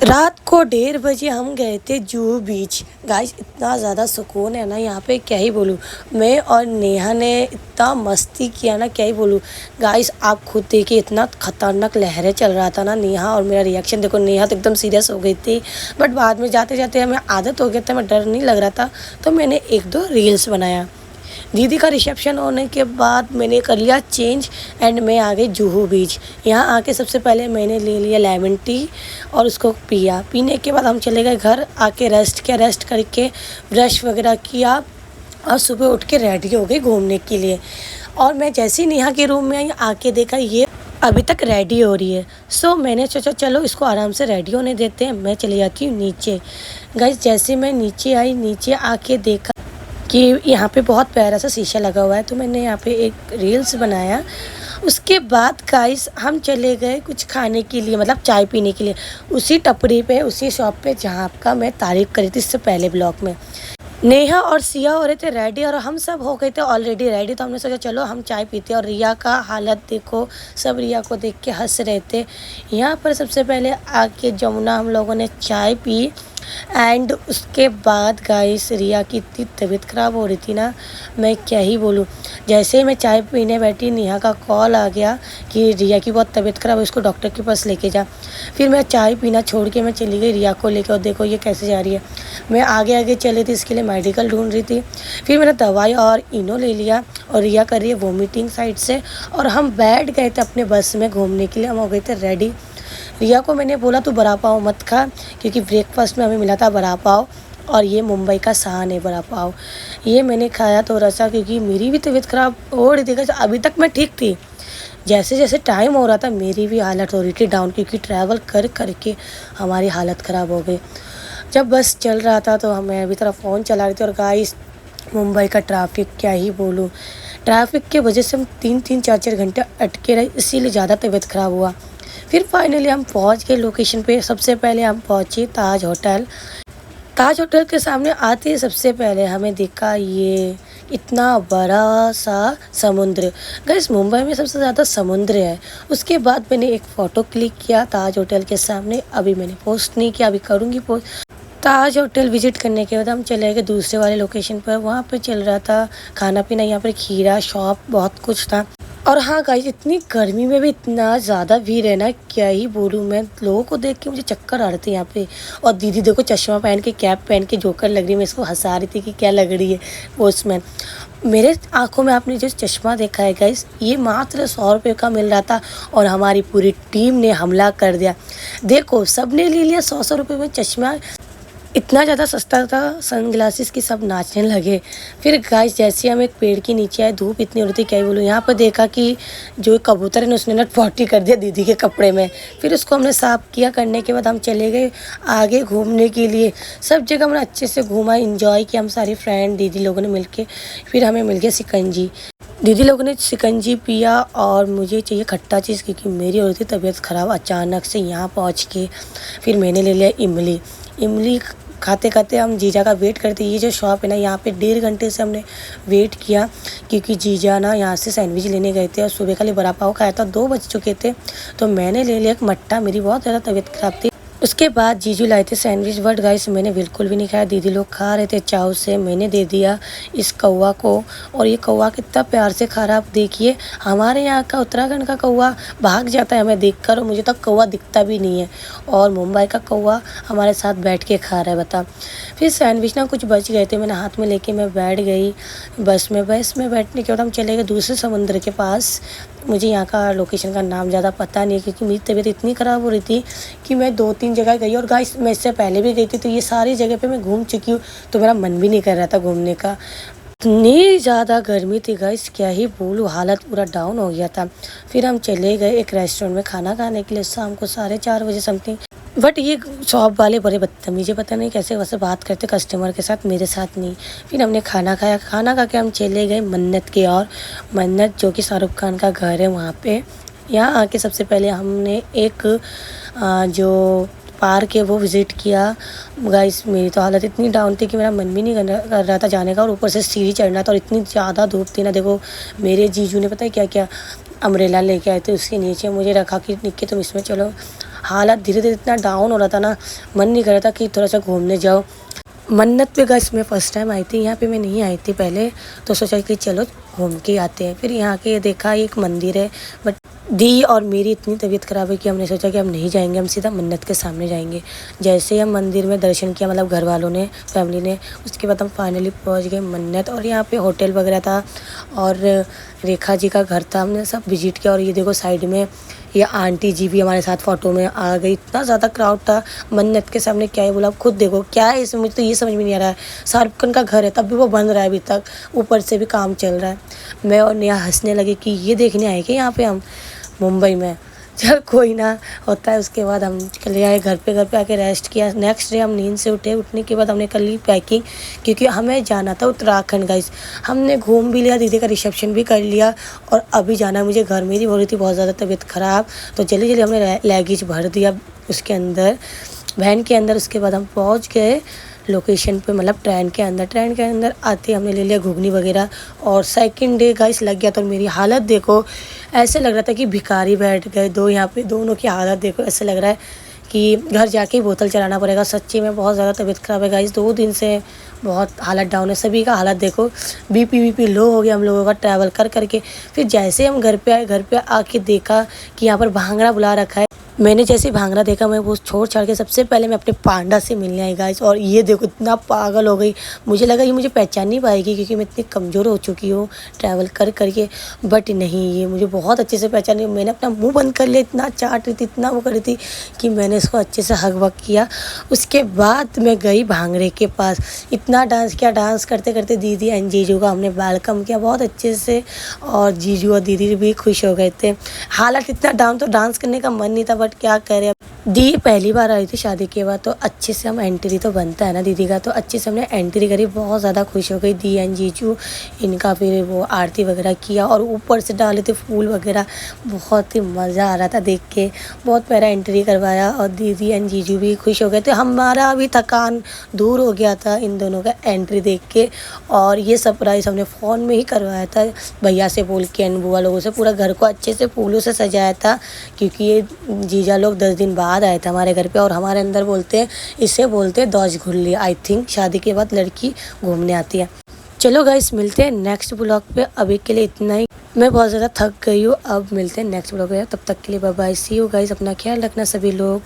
रात को 1:30 बजे हम गए थे जुहू बीच। गाइस इतना ज़्यादा सुकून है ना यहाँ पे, क्या ही बोलूँ। मैं और नेहा ने इतना मस्ती किया ना, क्या ही बोलूँ। गाइस आप खुद देखिए, इतना खतरनाक लहरें चल रहा था ना। नेहा और मेरा रिएक्शन देखो, नेहा तो एकदम सीरियस हो गई थी, बट बाद में जाते जाते हमें आदत हो गया था, हमें डर नहीं लग रहा था। तो मैंने एक दो रील्स बनाया। दीदी का रिसेप्शन होने के बाद मैंने कर लिया चेंज एंड मैं आ गई जुहू बीच। यहाँ आके सबसे पहले मैंने ले लिया लेमन टी और उसको पिया। पीने के बाद हम चले गए घर, आके रेस्ट किया। रेस्ट करके ब्रश वगैरह किया और सुबह उठ के रेडी हो गई घूमने के लिए। और मैं जैसे ही नेहा के रूम में आई, आके देखा ये अभी तक रेडी हो रही है। सो मैंने सोचा चलो इसको आराम से रेडी होने देते हैं, मैं चली जाती हूँ नीचे। गाइस जैसे मैं नीचे आई, नीचे आके देखा कि यहाँ पे बहुत प्यारा सा शीशा लगा हुआ है, तो मैंने यहाँ पे एक रील्स बनाया। उसके बाद गाइस हम चले गए कुछ खाने के लिए, मतलब चाय पीने के लिए, उसी टपरी पे, उसी शॉप पे जहाँ का मैं तारीफ़ करी थी इससे पहले ब्लॉग में। नेहा और सिया हो रहे थे रेडी और हम सब हो गए थे ऑलरेडी रेडी। तो हमने सोचा चलो हम चाय पीते हैं। और रिया का हालत देखो, सब रिया को देख के हंस रहे थे। यहाँ पर सबसे पहले आके जमुना हम लोगों ने चाय पी एंड उसके बाद गाइस रिया की इतनी तबीयत ख़राब हो रही थी ना, मैं क्या ही बोलूँ। जैसे ही मैं चाय पीने बैठी, नेहा का कॉल आ गया कि रिया की बहुत तबीयत ख़राब है, उसको डॉक्टर के पास लेके जा। फिर मैं चाय पीना छोड़ के मैं चली गई रिया को लेकर। और देखो ये कैसे जा रही है। मैं आगे आगे चली थी, इसके लिए मेडिकल ढूंढ रही थी। फिर मैंने दवाई और इनो ले लिया और रिया कर रही है वोमिटिंग साइड से। और हम बैठ गए थे अपने बस में घूमने के लिए, हम हो गए थे रेडी। रिया को मैंने बोला तू बड़ा पाव मत खा, क्योंकि ब्रेकफास्ट में हमें मिला था बड़ा पाव और ये मुंबई का शान है बड़ा पाव। ये मैंने खाया थोड़ा सा, क्योंकि मेरी भी तबीयत ख़राब हो रही थी। अभी तक मैं ठीक थी, जैसे जैसे टाइम हो रहा था मेरी भी हालत हो रही थी डाउन, क्योंकि ट्रैवल कर करके हमारी हालत ख़राब हो गई। जब बस चल रहा था तो मैं अभी तरह फ़ोन चला रही थी। और गाइस मुंबई का ट्रैफिक क्या ही बोलूँ, ट्रैफिक की वजह से हम 3-3 4-4 घंटे अटके रहे, इसीलिए ज़्यादा तबीयत ख़राब हुआ। फिर फाइनली हम पहुंच गए लोकेशन पे। सबसे पहले हम पहुंचे ताज होटल। ताज होटल के सामने आते ही सबसे पहले हमें दिखा ये इतना बड़ा सा समुद्र। गाइस मुंबई में सबसे ज़्यादा समुद्र है। उसके बाद मैंने एक फ़ोटो क्लिक किया ताज होटल के सामने। अभी मैंने पोस्ट नहीं किया, अभी करूँगी पोस्ट। ताज होटल विजिट करने के बाद हम चले गए दूसरे वाले लोकेशन पर। वहाँ पे चल रहा था खाना पीना, यहाँ पर खीरा शॉप बहुत कुछ था। और हाँ गाइस इतनी गर्मी में भी इतना ज़्यादा भीड़ है ना, क्या ही बोलूँ मैं। लोगों को देख के मुझे चक्कर आ रहे थे यहाँ पे। और दीदी देखो चश्मा पहन के, कैप पहन के जोकर लग रही है। मैं इसको हंसा रही थी कि क्या लग रही है पोस्टमैन। मेरे आंखों में आपने जो चश्मा देखा है गाइस, ये मात्र 100 रुपये का मिल रहा था और हमारी पूरी टीम ने हमला कर दिया। देखो सब ने ले लिया 100-100 रुपये में चश्मा। इतना ज़्यादा सस्ता था सनग्लासेस की, सब नाचने लगे। फिर गाइस जैसे हम एक पेड़ के नीचे आए, धूप इतनी हो रही थी क्या ही बोलूँ। यहाँ पर देखा कि जो कबूतर है ना, उसने नट पॉटी कर दिया दीदी के कपड़े में। फिर उसको हमने साफ़ किया, करने के बाद हम चले गए आगे घूमने के लिए। सब जगह हमने अच्छे से घूमा, इंजॉय किया हम सारी फ्रेंड दीदी लोगों ने मिल के। फिर हमें मिल गया शिकंजी। दीदी लोगों ने शिकंजी पिया और मुझे चाहिए खट्टा चीज़, क्योंकि मेरी हो रही थी तबीयत ख़राब अचानक से यहाँ पहुँच के। फिर मैंने ले लिया इमली। इमली खाते खाते हम जीजा का वेट करते। ये जो शॉप है ना, यहाँ पे 1.5 घंटे से हमने वेट किया, क्योंकि जीजा ना यहाँ से सैंडविच लेने गए थे और सुबह का लिए बड़ा पाव खाया था। 2 बज चुके थे तो मैंने ले लिया एक मट्टा। मेरी बहुत ज़्यादा तबीयत ख़राब थी। उसके बाद जीजू लाए थे सैंडविच, बट गाइस मैंने बिल्कुल भी नहीं खाया। दीदी लोग खा रहे थे चाव से, मैंने दे दिया इस कौवा को। और ये कौवा कितना प्यार से खा रहा, आप देखिए। हमारे यहाँ का उत्तराखंड का कौवा भाग जाता है हमें देखकर, और मुझे तो कौवा दिखता भी नहीं है। और मुंबई का कौवा हमारे साथ बैठ के खा रहा है, बता। फिर सैंडविच ना कुछ बच गए थे, मैंने हाथ में लेके मैं बैठ गई बस में। बस में बैठने के बाद हम चले गए दूसरे समुद्र के पास। मुझे यहाँ का लोकेशन का नाम ज़्यादा पता नहीं है, क्योंकि मेरी तबीयत इतनी ख़राब हो रही थी कि मैं 2-3 जगह गई। और गाइस मैं इससे पहले भी गई थी, तो ये सारी जगह पे मैं घूम चुकी हूँ, तो मेरा मन भी नहीं कर रहा था घूमने का। इतनी ज़्यादा गर्मी थी गाइस, क्या ही बोलूँ, हालत पूरा डाउन हो गया था। फिर हम चले गए एक रेस्टोरेंट में खाना खाने के लिए, शाम को 4:30 बजे समथिंग। बट ये शॉप वाले बड़े बदतमीज़, पता नहीं कैसे वैसे बात करते कस्टमर के साथ, मेरे साथ नहीं। फिर हमने खाना खाया, खाना खा के हम चले गए मन्नत के। और मन्नत जो कि शाहरुख खान का घर है वहाँ पे। यहाँ आके सबसे पहले हमने एक जो पार्क है वो विज़िट किया। गाइस मेरी तो हालत इतनी डाउन थी कि मेरा मन भी नहीं कर रहा था जाने का, और ऊपर से सीढ़ी चढ़ना था और इतनी ज़्यादा धूप थी ना। देखो मेरे जीजू ने पता है क्या क्या अम्ब्रेला लेके आए थे, उसके नीचे मुझे रखा कि निक्की तुम इसमें चलो, हालत धीरे धीरे इतना डाउन हो रहा था ना, मन नहीं कर रहा था कि थोड़ा सा घूमने जाओ। मन्नत पे गाइस मैं फ़र्स्ट टाइम आई थी, यहाँ पे मैं नहीं आई थी पहले, तो सोचा कि चलो घूम के आते हैं। फिर यहाँ के देखा एक मंदिर है, बट दी और मेरी इतनी तबीयत ख़राब है कि हमने सोचा कि हम नहीं जाएंगे, हम सीधा मन्नत के सामने जाएंगे। जैसे ही हम मंदिर में दर्शन किया, मतलब घर वालों ने, फैमिली ने, उसके बाद हम फाइनली पहुँच गए मन्नत। और यहाँ पे होटल वगैरह था और रेखा जी का घर था, हमने सब विजिट किया। और ये देखो साइड में ये आंटी जी भी हमारे साथ फ़ोटो में आ गई। इतना ज़्यादा क्राउड था मन्नत के सामने, क्या ही बोला, आप खुद देखो क्या है इसमें, मुझे तो ये समझ में नहीं आ रहा है। शाहरुख खान का घर है तब भी वो बंद रहा है अभी तक, ऊपर से भी काम चल रहा है। मैं और नेहा हंसने लगे कि ये देखने आए कि यहाँ पे हम मुंबई में। चल कोई ना, होता है। उसके बाद हम चले आए घर पे आके रेस्ट किया। नेक्स्ट डे हम नींद से उठे, उठने के बाद हमने कर ली पैकिंग, क्योंकि हमें जाना था उत्तराखंड गाइस। हमने घूम भी लिया, दीदी का रिसेप्शन भी कर लिया और अभी जाना है मुझे घर। मेरी हो रही थी बहुत ज़्यादा तबीयत ख़राब, तो जल्दी जल्दी हमने लगेज भर दिया उसके अंदर, वैन के अंदर। उसके बाद हम पहुँच गए लोकेशन पे, मतलब ट्रेन के अंदर आते हमने ले लिया घुगनी वगैरह। और सेकंड डे गाइस लग गया, तो मेरी हालत देखो, ऐसे लग रहा था कि भिखारी बैठ गए दो यहाँ पे। दोनों की हालत देखो, ऐसे लग रहा है कि घर जाके ही बोतल चलाना पड़ेगा। सच्ची में बहुत ज़्यादा तबीयत ख़राब है गाइस, 2 दिन से बहुत हालत डाउन है सभी का। हालत देखो, बीपी लो हो गया हम लोगों का ट्रैवल कर करके। फिर जैसे हम घर पे आए, घर पे आके देखा कि यहाँ पर भांगड़ा बुला रखा है। मैंने जैसे भांगड़ा देखा, मैं वो छोड़ छाड़ के सबसे पहले मैं अपने पांडा से मिलने आई गाइस। और ये देखो इतना पागल हो गई, मुझे लगा ये मुझे पहचान नहीं पाएगी क्योंकि मैं इतनी कमज़ोर हो चुकी हूँ ट्रैवल कर करके। बट नहीं, ये मुझे बहुत अच्छे से पहचानी। मैंने अपना मुंह बंद कर लिया, इतना चाट रही थी, इतना वो कर रही थी कि मैंने इसको अच्छे से हग वग किया। उसके बाद मैं गई भांगड़े के पास, इतना डांस किया। डांस करते करते दीदी एंड जीजू का हमने वेलकम किया बहुत अच्छे से, और जीजू और दीदी भी खुश हो गए थे। हालत इतना डाउन, तो डांस करने का मन नहीं था, बट क्या करें। दी पहली बार आई थी शादी के बाद, तो अच्छे से हम एंट्री तो बनता है ना दीदी का, तो अच्छे से हमने एंट्री करी। बहुत ज़्यादा खुश हो गई दी एंड जीजू, इनका फिर वो आरती वगैरह किया और ऊपर से डाले थे फूल वगैरह। बहुत ही मज़ा आ रहा था देख के, बहुत प्यारा एंट्री करवाया और दीदी एंड जीजू भी खुश हो गए थे। हमारा भी थकान दूर हो गया था इन दोनों का एंट्री देख के। और ये सरप्राइज़ हमने फ़ोन में ही करवाया था भैया से बोल के एंड बुआ लोगों से। पूरा घर को अच्छे से फूलों से सजाया था, क्योंकि ये जीजा लोग 10 दिन बाद आए थे हमारे घर पे। और हमारे अंदर बोलते हैं, इसे बोलते हैं दौज घुल्ली। आई थिंक शादी के बाद लड़की घूमने आती है। चलो गाइस, मिलते हैं नेक्स्ट ब्लॉग पे। अभी के लिए इतना ही, मैं बहुत ज़्यादा थक गई हूँ। अब मिलते हैं नेक्स्ट ब्लॉग पे, तब तक के लिए bye bye, see you guys. अपना ख्याल रखना सभी लोग।